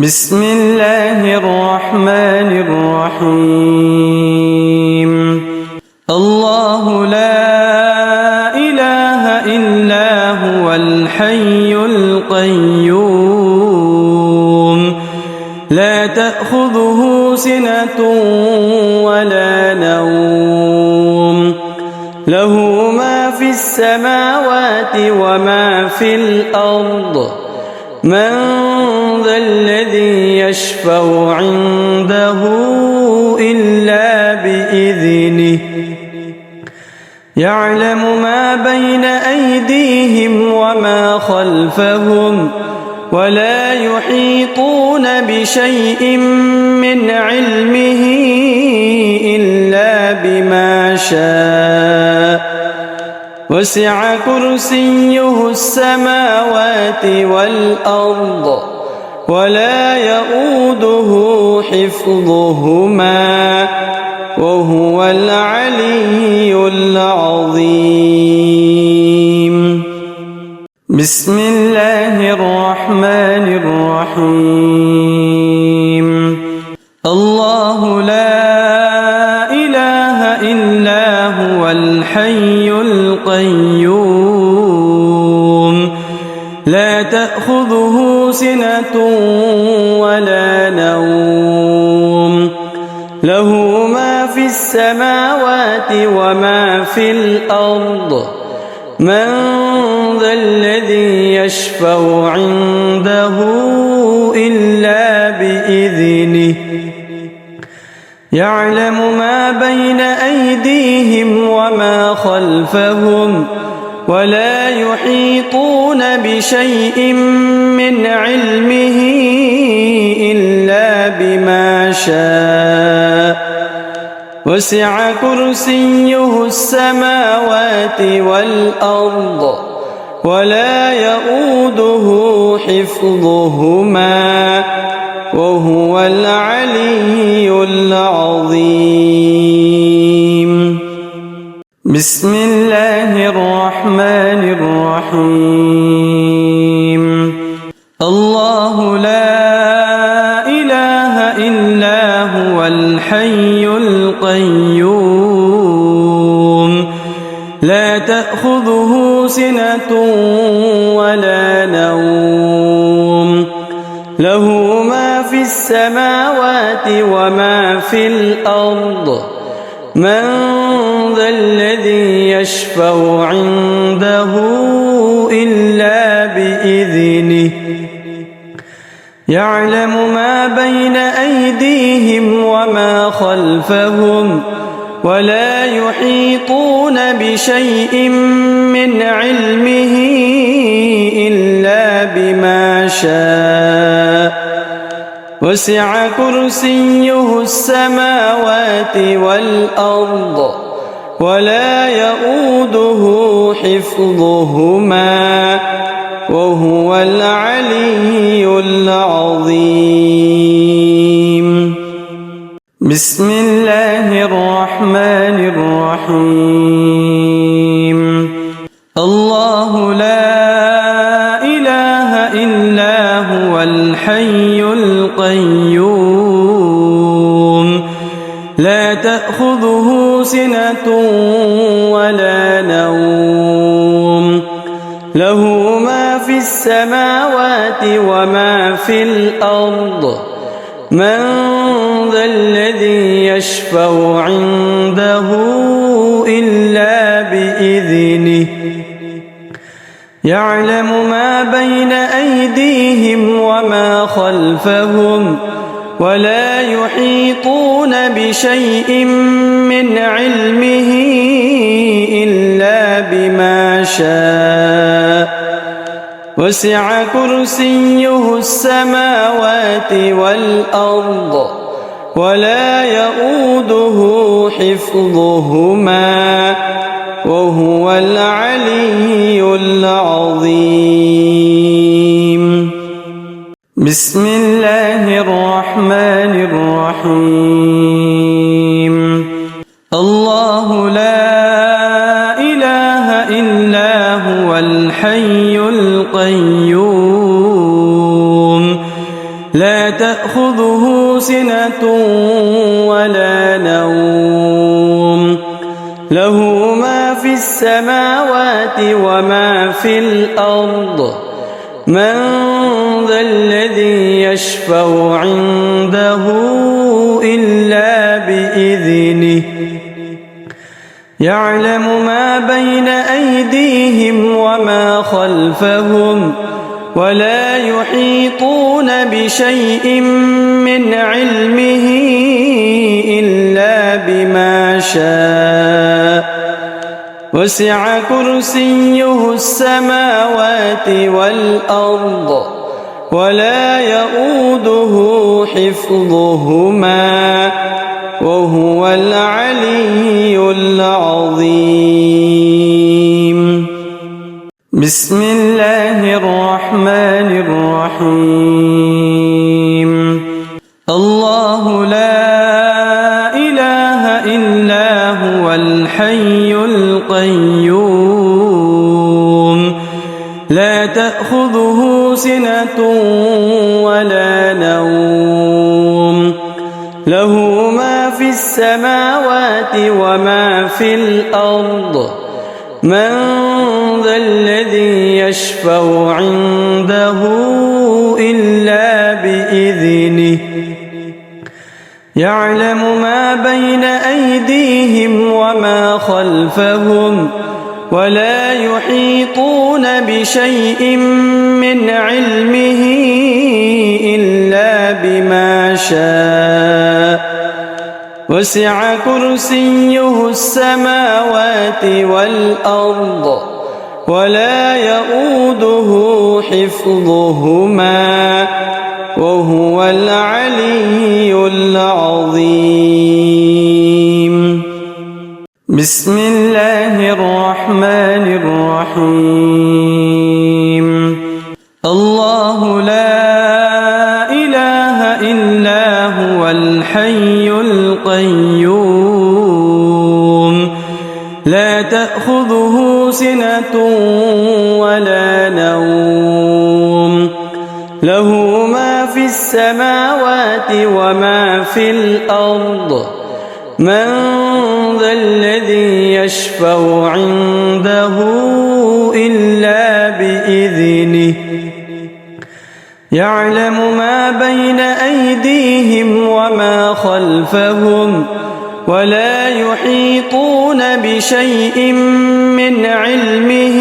بسم الله الرحمن الرحيم. الله لا إله إلا هو الحي القيوم لا تأخذه سنة ولا نوم له ما في السماوات وما في الأرض من ذا الذي يشفع عنده إلا بإذنه يعلم ما بين أيديهم وما خلفهم ولا يحيطون بشيء من علمه إلا بما شاء وسع كرسيه السماوات والأرض ولا يؤوده حفظهما وهو العلي العظيم. بسم الله الرحمن الرحيم. الله لا إله إلا هو الحي القيوم لا تأخذه سنة ولا نوم له ما في السماوات وما في الأرض من ذا الذي يشفع عنده إلا بإذنه يعلم ما بين أيديهم وما خلفهم ولا يحيطون بشيء من علمه إلا بما شاء وسع كرسيه السماوات والأرض ولا يؤوده حفظهما وهو العلي العظيم. بسم الله الرحمن الرحيم. الله لا إله إلا هو الحي القيوم لا تأخذه سنة ولا نوم له ما في السماوات وما في الأرض من ذا الذي يشفع عنده إلا بإذنه يعلم ما بين أيديهم وما خلفهم ولا يحيطون بشيء من علمه إلا بما شاء وسع كرسيه السماوات والأرض ولا يؤوده حفظهما وهو العلي العظيم. بسم الله الرحمن الرحيم. الله لا إله إلا هو الحي القيوم لا تأخذه سنة ولا نوم له ما في السماوات وما في الأرض من ذا الذي يشفع عنده إلا بإذنه يعلم ما بين أيديهم وما خلفهم ولا يحيطون بشيء من علمه إلا بما شاء وسع كرسيه السماوات والأرض ولا يؤوده حفظهما وهو العلي العظيم. بسم الله الرحمن الرحيم. الله لا إله إلا هو الحي القيوم لا تأخذه سنة ولا نوم له ما في السماوات وما في الأرض من ذا الذي يشفع عنده إلا بإذنه يعلم ما بين أيديهم وما خلفهم ولا يحيطون بشيء من علمه إلا بما شاء وسع كرسيه السماوات والأرض ولا يؤوده حفظهما وهو العلي العظيم بسم الله الرحمن الرحيم الله لا إله إلا هو الحي القيوم لا تأخذه سنة ولا نوم له ما في السماوات وما في الأرض من ذا الذي يشفع عنده إلا بإذنه يعلم ما بين أيديهم وما خلفهم ولا يحيطون بشيء من علمه إلا بما شاء وسع كرسيه السماوات والأرض ولا يؤوده حفظهما وهو العلي العظيم بسم الله الرحمن الرحيم الله لا إله إلا هو الحي القيوم لا تأخذه سنة ولا نوم له ما في السماوات وما في الأرض من ذا الذي يشفع عنده إلا بإذنه يعلم ما بين أيديهم وما خلفهم ولا يحيطون بشيء من علمه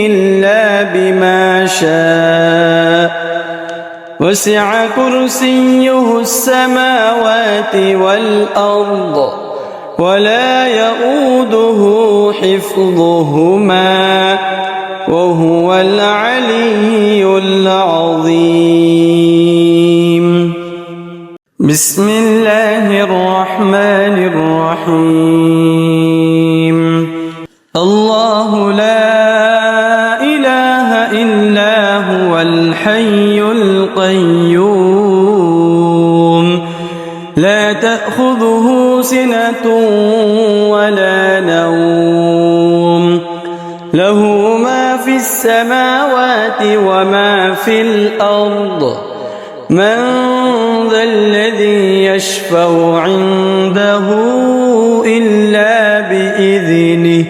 إلا بما شاء وسع كرسيه السماوات والأرض ولا يؤوده حفظهما وهو العلي العظيم بسم الله الرحمن الرحيم الله لا إله إلا هو الحي القيوم لا تأخذه سنة ولا نوم له ما في السماوات وما في الأرض من ذا الذي يشفع عنده إلا بإذنه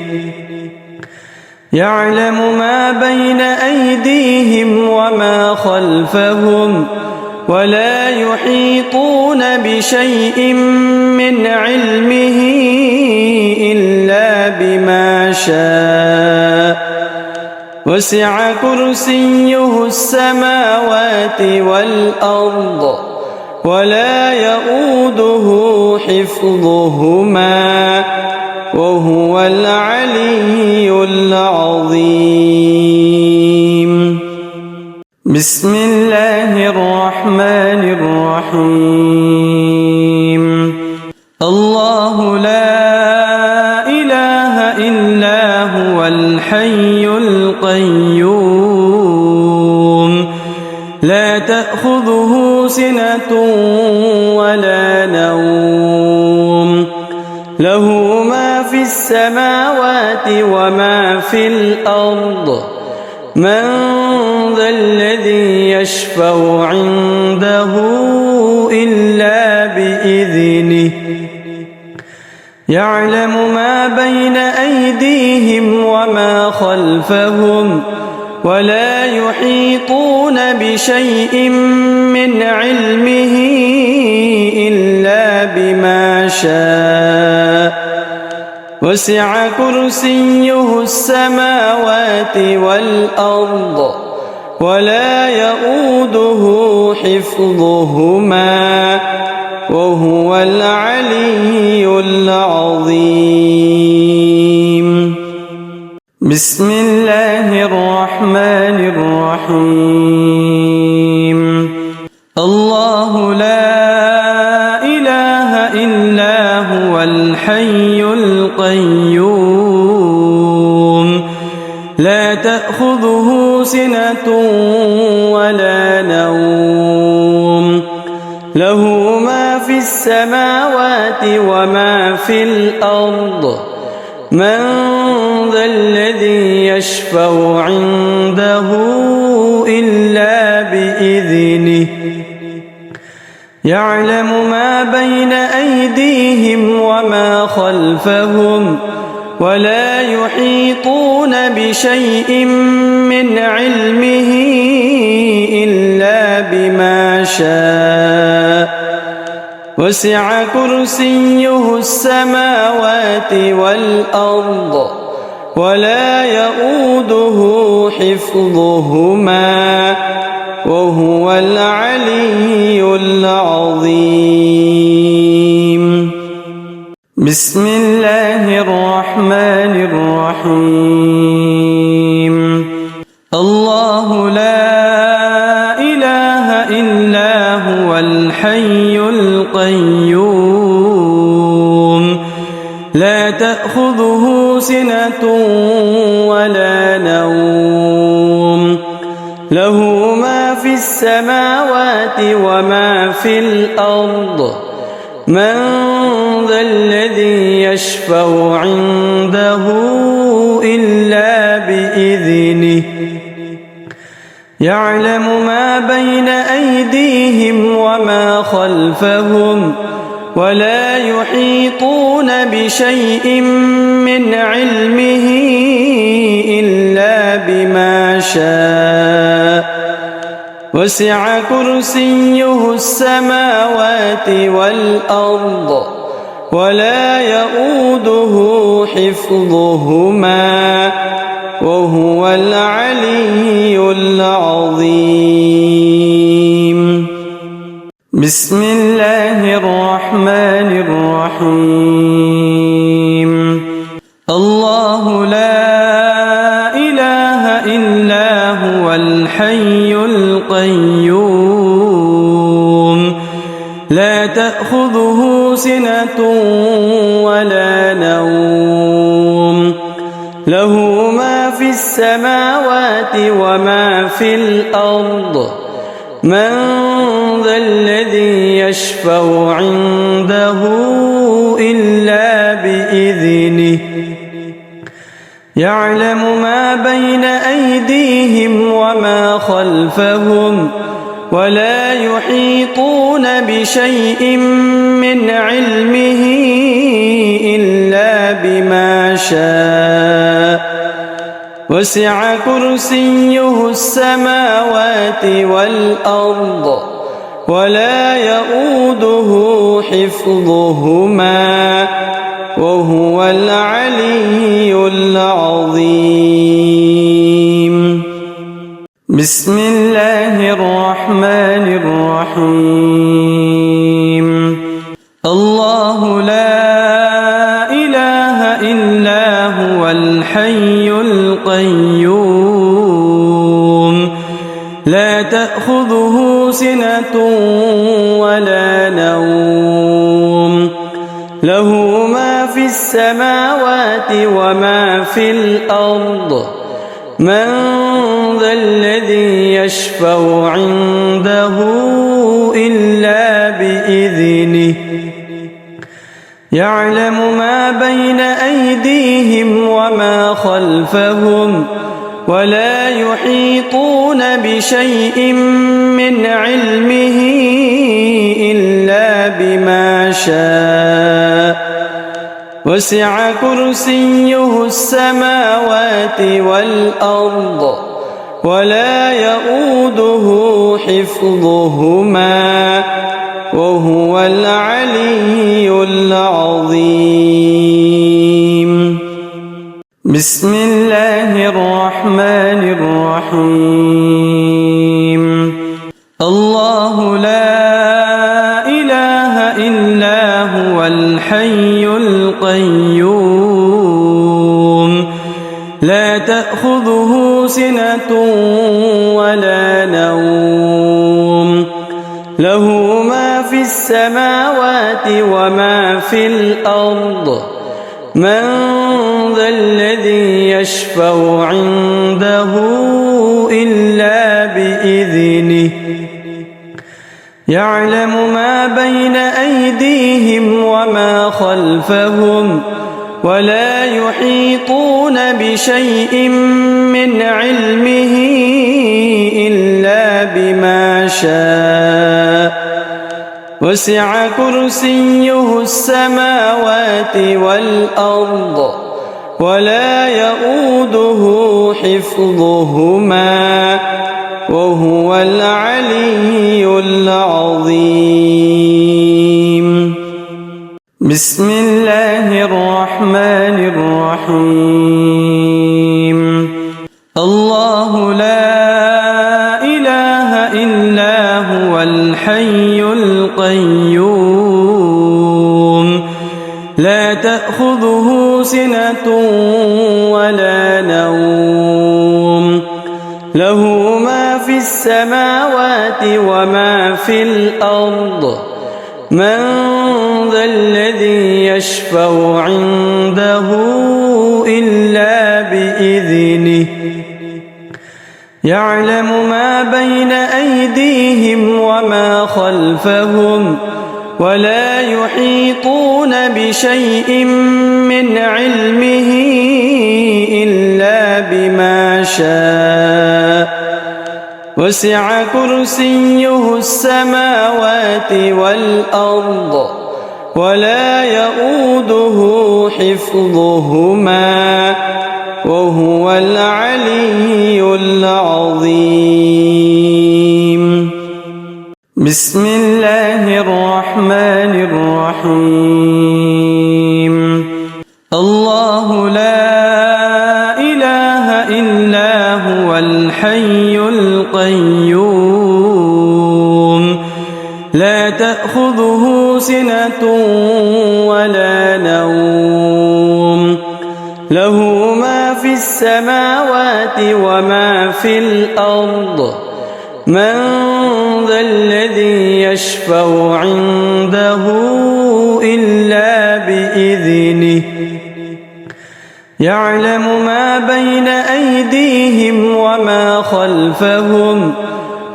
يعلم ما بين أيديهم وما خلفهم ولا يحيطون بشيء من علمه إلا بما شاء وسع كرسيه السماوات والأرض ولا يؤوده حفظهما وهو العلي العظيم بسم الله الرحمن الرحيم الله لا إله إلا هو الحي القيوم لا تأخذه سنة ولا نوم له ما في السماوات وما في الأرض من ذا الذي يشفع عنده إلا بإذنه يعلم ما بين أيديهم وما خلفهم ولا يحيطون بشيء من علمه إلا بما شاء وسع كرسيه السماوات والأرض ولا يؤوده حفظهما وهو العلي العظيم. بسم الله الرحمن الرحيم. الله لا إله إلا هو الحي القيوم لا تأخذه سنة ولا نوم له ما في السماوات وما في الأرض من ذا الذي يشفع عنده إلا بإذنه يعلم ما بين أيديهم وما خلفهم ولا يحيطون بشيء من علمه إلا بما شاء وسع كرسيه السماوات والأرض ولا يؤوده حفظهما وهو العلي العظيم. بسم الله الرحمن الرحيم. الله لا إله إلا هو الحي القيوم لا تأخذه سنة ولا نوم له ما في السماوات وما في الأرض من ذا الذي يشفع عنده إلا بإذنه يعلم ما بين أيديهم وما خلفهم ولا يحيطون بشيء من علمه إلا بما شاء وسع كرسيه السماوات والأرض ولا يؤوده حفظهما وهو العلي العظيم. بسم الله الرحمن الرحيم. الله لا إله إلا هو الحي القيوم لا تأخذه سنة ولا نوم له ما في السماوات وما في الأرض من ذا الذي يشفع عنده إلا بإذنه يعلم ما بين أيديهم وما خلفهم ولا يحيطون بشيء من علمه إلا بما شاء وسع كرسيه السماوات والأرض ولا يؤوده حفظهما وهو العلي العظيم. بسم الله الرحمن الرحيم. الله لا إله إلا هو الحي القيوم لا تأخذه سنة ولا نوم له ما في السماوات وما في الأرض من ذا الذي يشفع عنده إلا بإذنه يعلم ما بين أيديهم وما خلفهم ولا يحيطون بشيء من علمه إلا بما شاء وسع كرسيه السماوات والأرض ولا يؤوده حفظهما وهو العلي العظيم. بسم الله الرحمن الرحيم. الله لا إله إلا هو الحي القيوم لا تأخذه سنة ولا نوم له ما في السماوات وما في الأرض من ذا الذي يشفع عنده إلا بإذنه يعلم ما بين أيديهم وما خلفهم ولا يحيطون بشيء من علمه إلا بما شاء وسع كرسيه السماوات والأرض ولا يؤوده حفظهما وهو العلي العظيم. بسم الله الرحمن الرحيم. الله لا إله إلا هو الحي القيوم لا تأخذه سنة ولا نوم له ما في السماوات وما في الأرض من ذا الذي يشفع عنده إلا بإذنه يعلم ما بين أيديهم وما خلفهم ولا يحيطون بشيء من علمه إلا بما شاء وسع كرسيه السماوات والأرض ولا يؤوده حفظهما وهو العلي العظيم. بسم الله الرحمن الرحيم. الله لا إله إلا هو الحي القيوم لا تأخذه سنة ولا نوم له ما في السماوات وما في الأرض من ذا الذي يشفع عنده إلا بإذنه يعلم ما بين أيديهم وما خلفهم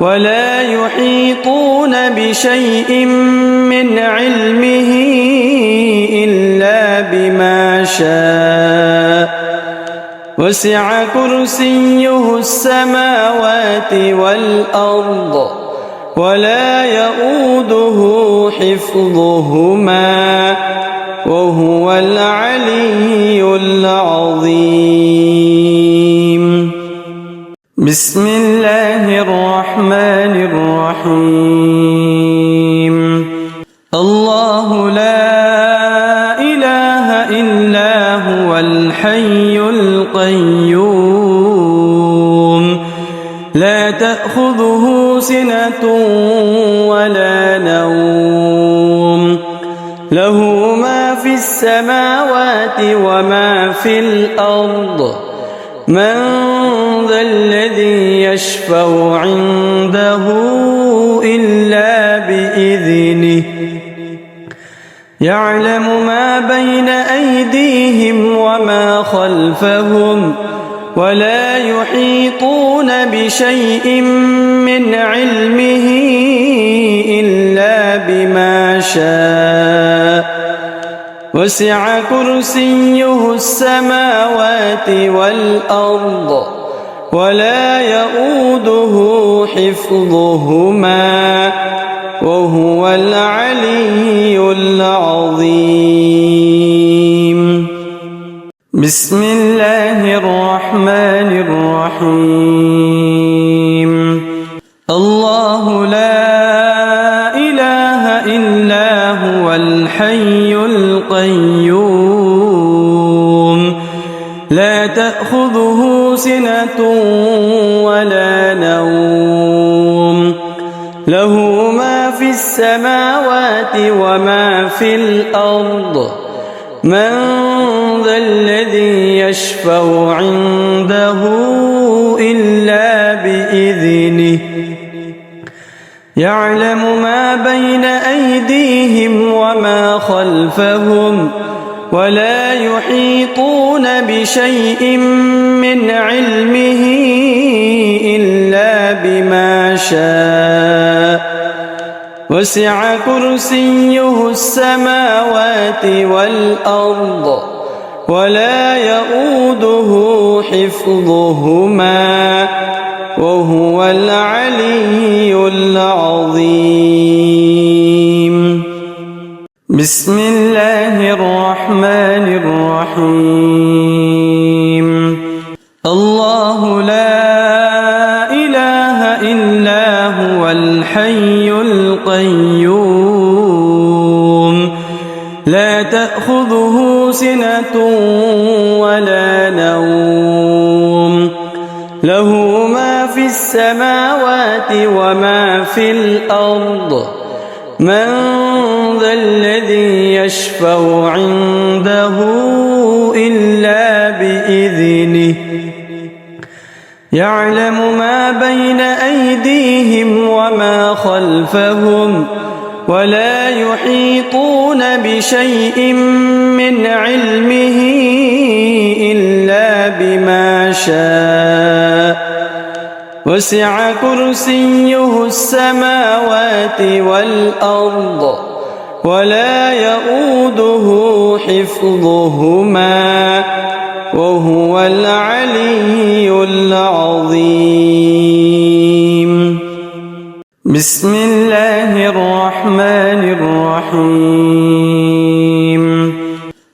ولا يحيطون بشيء من علمه إلا بما شاء وسع كرسيه السماوات والأرض ولا يؤوده حفظهما وهو العلي العظيم. بسم الله الرحمن الرحيم. الله لا إله إلا هو الحي القيوم لا تأخذه سنة ولا نوم له ما في السماوات وما في الأرض من ذا الذي يشفع عنده إلا بإذنه يعلم ما بين أيديهم وما خلفهم ولا يحيطون بشيء من علمه إلا بما شاء وسع كرسيه السماوات والأرض ولا يؤوده حفظهما وهو العلي العظيم. بسم الله الرحمن الرحيم. الله لا إله إلا هو الحي القيوم لا تأخذه سنة ولا نوم له ما في السماوات وما في الأرض من ذا الذي يشفع عنده إلا بإذنه يعلم ما بين أيديهم وما خلفهم ولا يحيطون بشيء من علمه إلا بما شاء وسع كرسيه السماوات والأرض ولا يؤوده حفظهما وهو العلي العظيم. بسم الله الرحمن الرحيم. الله لا إله إلا هو الحي القيوم لا تأخذه سنة ولا نوم له ما في السماوات وما في الأرض من ذا الذي يشفع عنده إلا بإذنه يعلم ما بين أيديهم وما خلفهم ولا يحيطون بشيء من علمه إلا بما شاء وسع كرسيه السماوات والأرض ولا يؤوده حفظهما وهو العلي العظيم. بسم الله الرحمن الرحيم.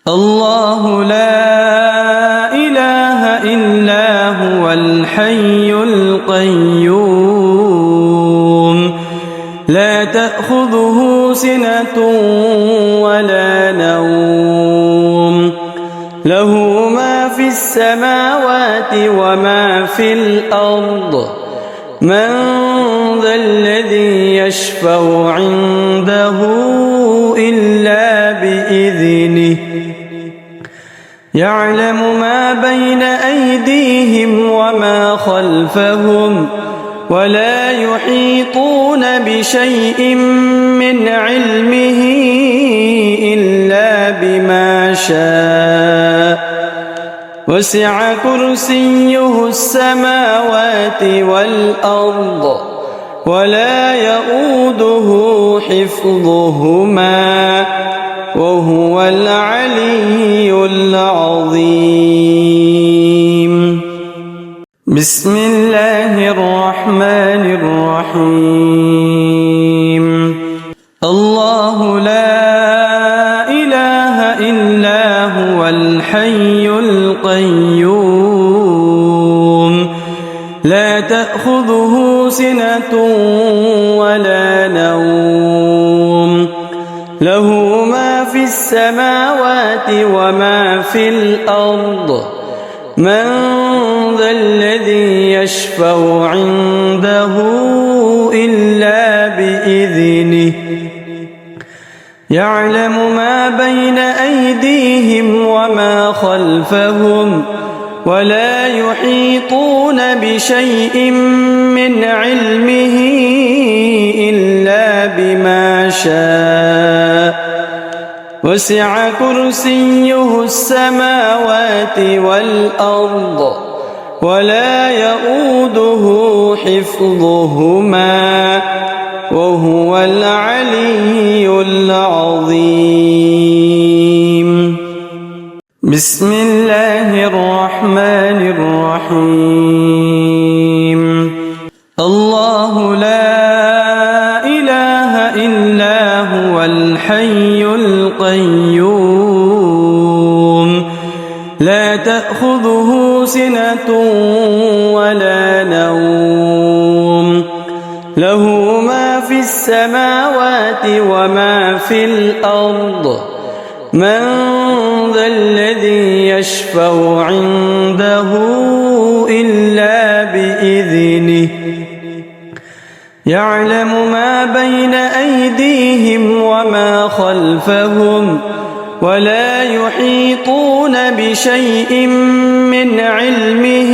الله لا إله إلا هو الحي القيوم لا تأخذه سنة ولا نوم له ما في السماوات وما في الأرض من ذا الذي يشفع عنده إلا بإذنه يعلم ما بين أيديهم وما خلفهم ولا يحيطون بشيء من علمه إلا بما شاء وسع كرسيه السماوات والأرض ولا يؤوده حفظهما وهو العلي العظيم. بسم الله الرحمن الرحيم. الله لا إله إلا هو الحي القيوم لا تأخذه سنة ولا نوم له ما في السماوات وما في الأرض من ذا الذي يشفع عنده إلا بإذنه يعلم ما بين أيديهم وما خلفهم ولا يحيطون بشيء من علمه إلا بما شاء وسع كرسيه السماوات والأرض ولا يؤوده حفظهما وهو العلي العظيم. بسم الله الرحمن الرحيم. هو الحي القيوم لا تأخذه سنة ولا نوم له ما في السماوات وما في الأرض من ذا الذي يشفع عنده إلا بإذنه يعلم ما بين أيديهم وما خلفهم ولا يحيطون بشيء من علمه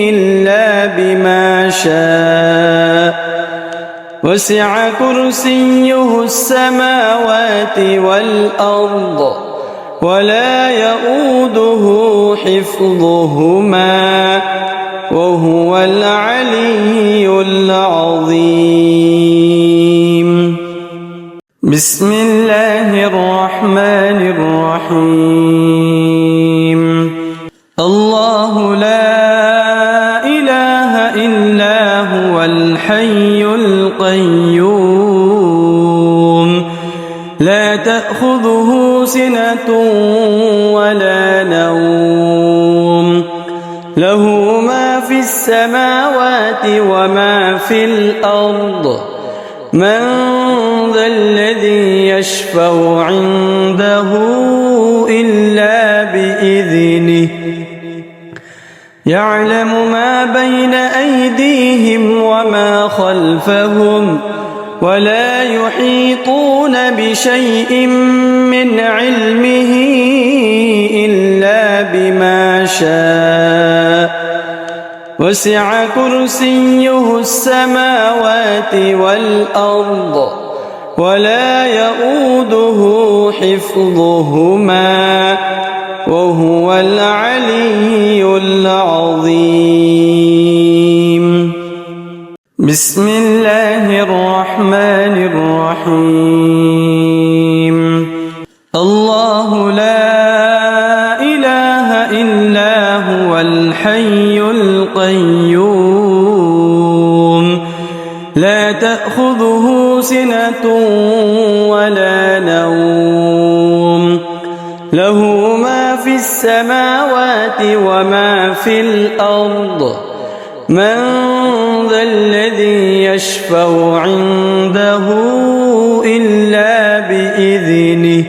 إلا بما شاء وسع كرسيه السماوات والأرض ولا يؤوده حفظهما وهو العلي العظيم بسم الله الرحمن الرحيم الله لا إله إلا هو الحي القيوم لا تأخذه سنة ولا نوم له ما في السماوات وما في الأرض من ذا الذي يشفع عنده إلا بإذنه يعلم ما بين أيديهم وما خلفهم ولا يحيطون بشيء من علمه إلا بما شاء وسع كرسيه السماوات والأرض ولا يؤوده حفظهما وهو العلي العظيم بسم الله الرحمن الرحيم الله لا إله إلا هو الحي القيوم لا تأخذه سنة ولا نوم له ما في السماوات وما في الأرض من ذا الذي يشفع عنده إلا بإذنه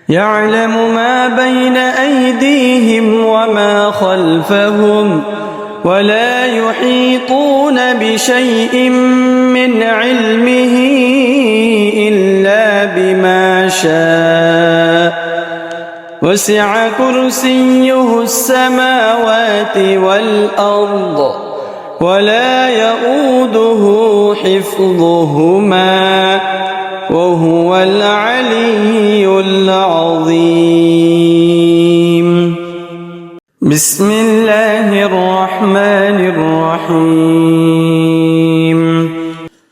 يعلم ما بين أيديهم وما خلفهم ولا يحيطون بشيء من علمه إلا بما شاء وسع كرسيه السماوات والأرض ولا يؤوده حفظهما وهو العلي العظيم بسم الله الرحمن الرحيم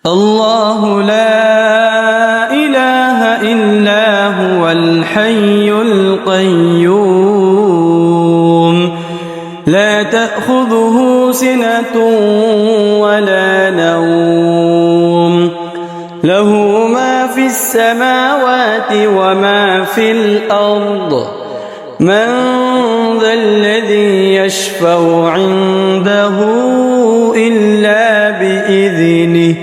الله لا إله إلا هو الحي القيوم لا تأخذه سنة ولا نوم له ما في السماوات وما في الأرض من ذا الذي يشفع عنده إلا بإذنه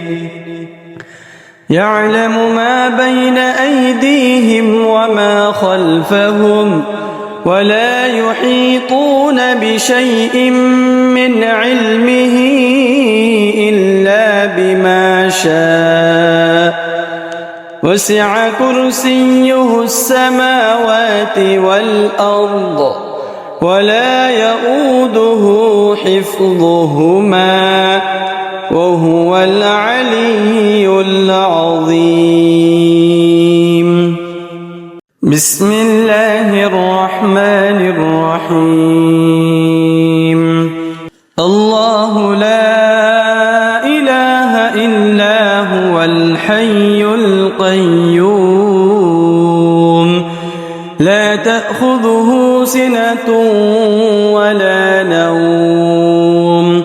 يعلم ما بين أيديهم وما خلفهم ولا يحيطون بشيء من علمه إلا بما شاء وسع كرسيه السماوات والأرض ولا يؤوده حفظهما وهو العلي العظيم بسم الله الرحمن الرحيم الله لا إله إلا هو الحي القيوم لا تأخذه سنة ولا نوم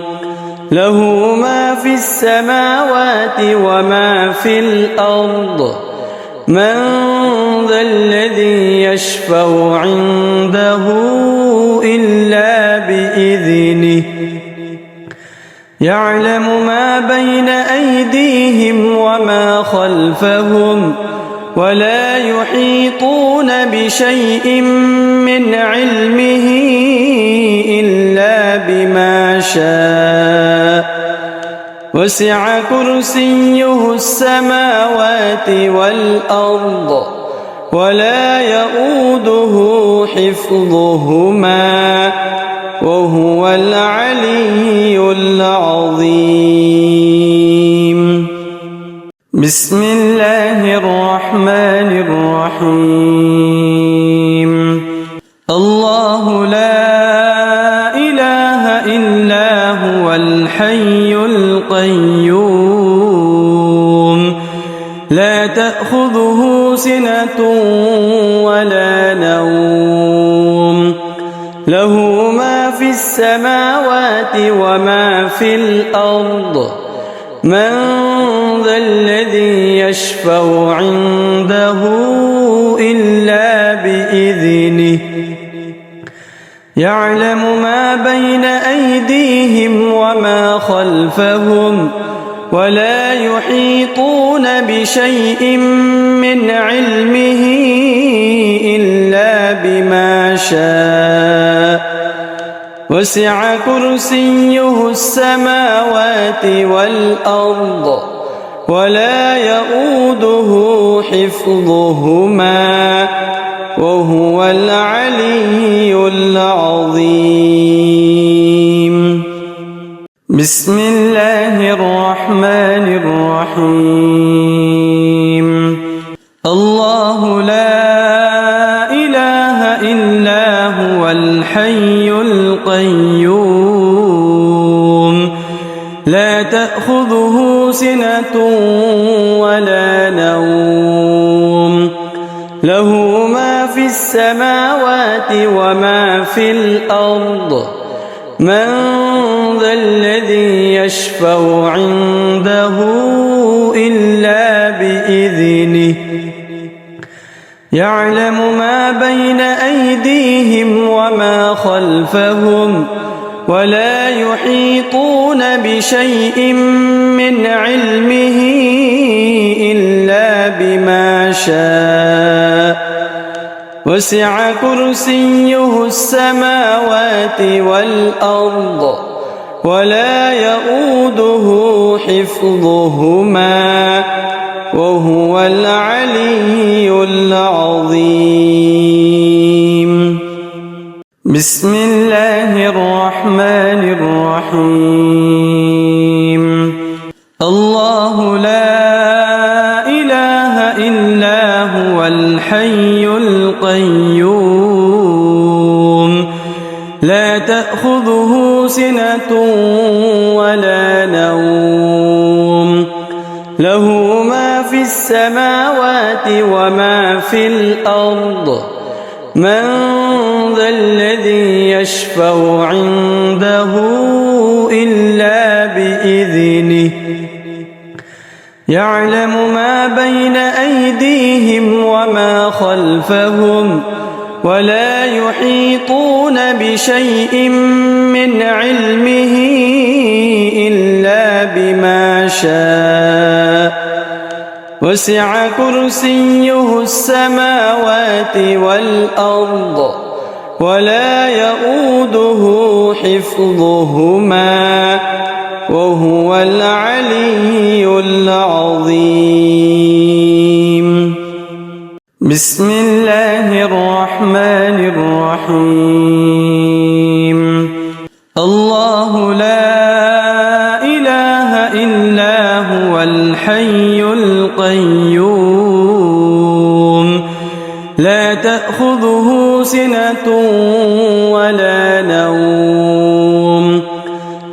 له ما في السماوات وما في الأرض من ذا الذي يشفع عنده إلا بإذنه يعلم ما بين أيديهم وما خلفهم ولا يحيطون بشيء من علمه إلا بما شاء وسع كرسيه السماوات والأرض ولا يؤوده حفظهما وهو العلي العظيم. بسم الله الرحمن الرحيم. الله لا إله إلا هو الحي القيوم لا تأخذه سنة ولا نوم له ما في السماوات وما في الأرض من ذا الذي يشفع عنده إلا بإذنه يعلم ما بين أيديهم وما خلفهم ولا يحيطون بشيء من علمه إلا بما شاء وسع كرسيه السماوات والأرض ولا يؤوده حفظهما وهو العلي العظيم. بسم الله الرحمن الرحيم. الله لا إله إلا هو الحي القيوم لا تأخذه سنة ولا نوم له ما في السماوات وما في الأرض من ذا الذي يشفع عنده إلا بإذنه يعلم ما بين أيديهم وما خلفهم ولا يحيطون بشيء من علمه إلا بما شاء وسع كرسيه السماوات والأرض ولا يؤوده حفظهما وهو العلي العظيم. بسم الله الرحمن الرحيم. الله لا إله إلا هو الحي القيوم لا تأخذه سنة ولا نوم له ما في السماوات وما في الأرض من ذا الذي يشفع عنده إلا بإذنه يعلم ما بين أيديهم وما خلفهم ولا يحيطون بشيء من علمه إلا بما شاء وسع كرسيه السماوات والأرض ولا يؤوده حفظهما وهو العلي العظيم. بسم الله الرحمن الرحيم. الله لا إله إلا هو الحي القيوم لا تأخذه سنة ولا نوم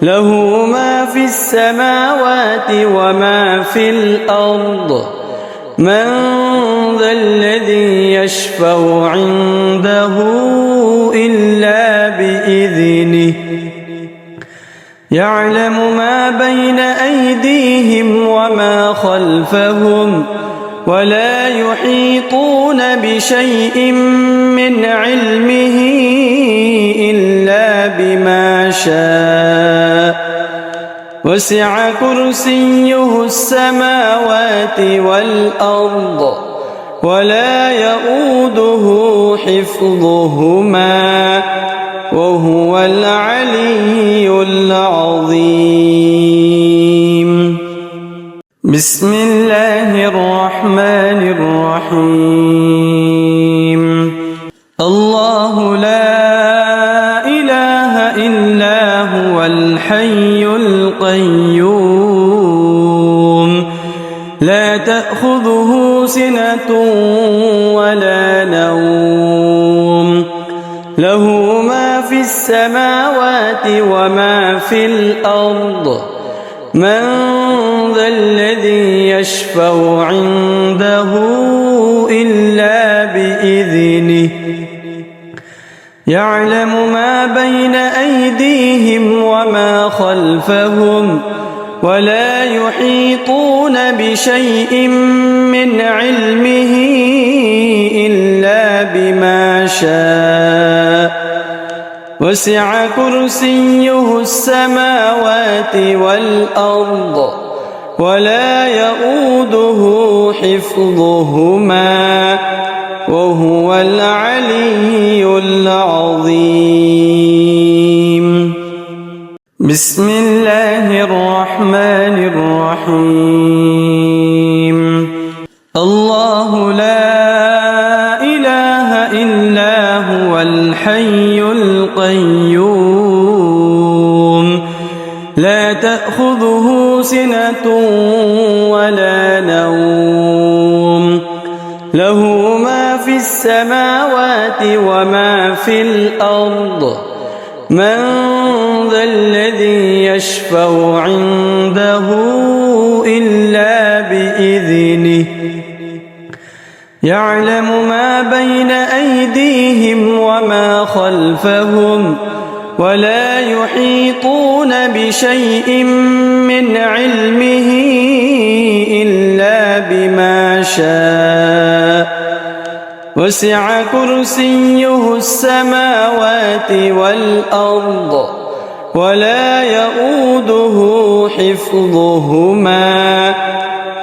له ما في السماوات وما في الأرض من ذا الذي يشفع عنده إلا بإذنه يعلم ما بين أيديهم وما خلفهم ولا يحيطون بشيء من علمه إلا بما شاء وسع كرسيه السماوات والأرض ولا يؤوده حفظهما وهو العلي العظيم. بسم الله الرحمن الرحيم. الله لا إله إلا هو الحي القيوم لا تأخذه سنة ولا نوم له ما في السماوات وما في الأرض من ذا الذي يشفع عنده إلا بإذنه يعلم ما بين أيديهم وما خلفهم ولا يحيطون بشيء من علمه إلا بما شاء وسع كرسيه السماوات والأرض ولا يؤوده حفظهما وهو العلي العظيم. بسم الله الرحمن الرحيم. الله لا إله إلا هو الحي القيوم لا تأخذه سنة ولا نوم له ما في السماوات وما في الأرض من ذا الذي يشفع عنده إلا بإذنه يعلم ما بين أيديهم وما خلفهم ولا يحيطون بشيء من علمه إلا بما شاء وسع كرسيه السماوات والأرض ولا يؤوده حفظهما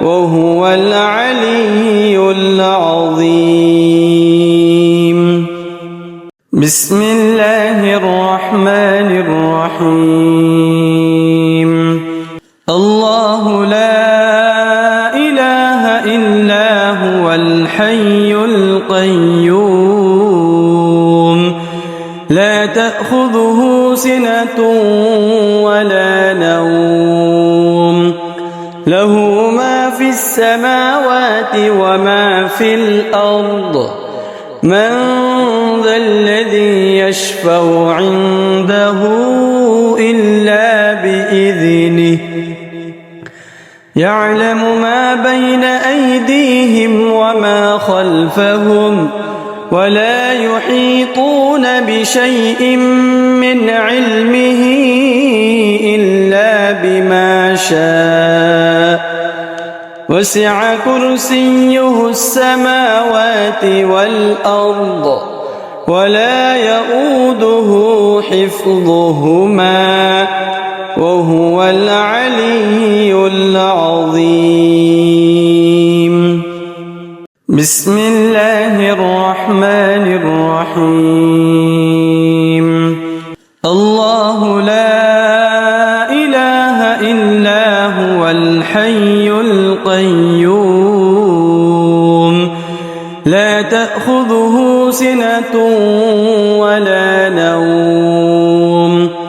وهو العلي العظيم. بسم الله الرحمن الرحيم. الله لا إله إلا هو الحي القيوم لا تأخذه سنة ولا نوم له ما في السماوات وما في الأرض من ذا الذي يشفع عنده إلا بإذنه يعلم ما بين أيديهم وما خلفهم ولا يحيطون بشيء من علمه إلا بما شاء وسع كرسيه السماوات والأرض ولا يؤوده حفظهما وهو العلي العظيم. بسم الله الرحمن الرحيم. الله لا إله إلا هو الحي القيوم لا تأخذه سنة ولا نوم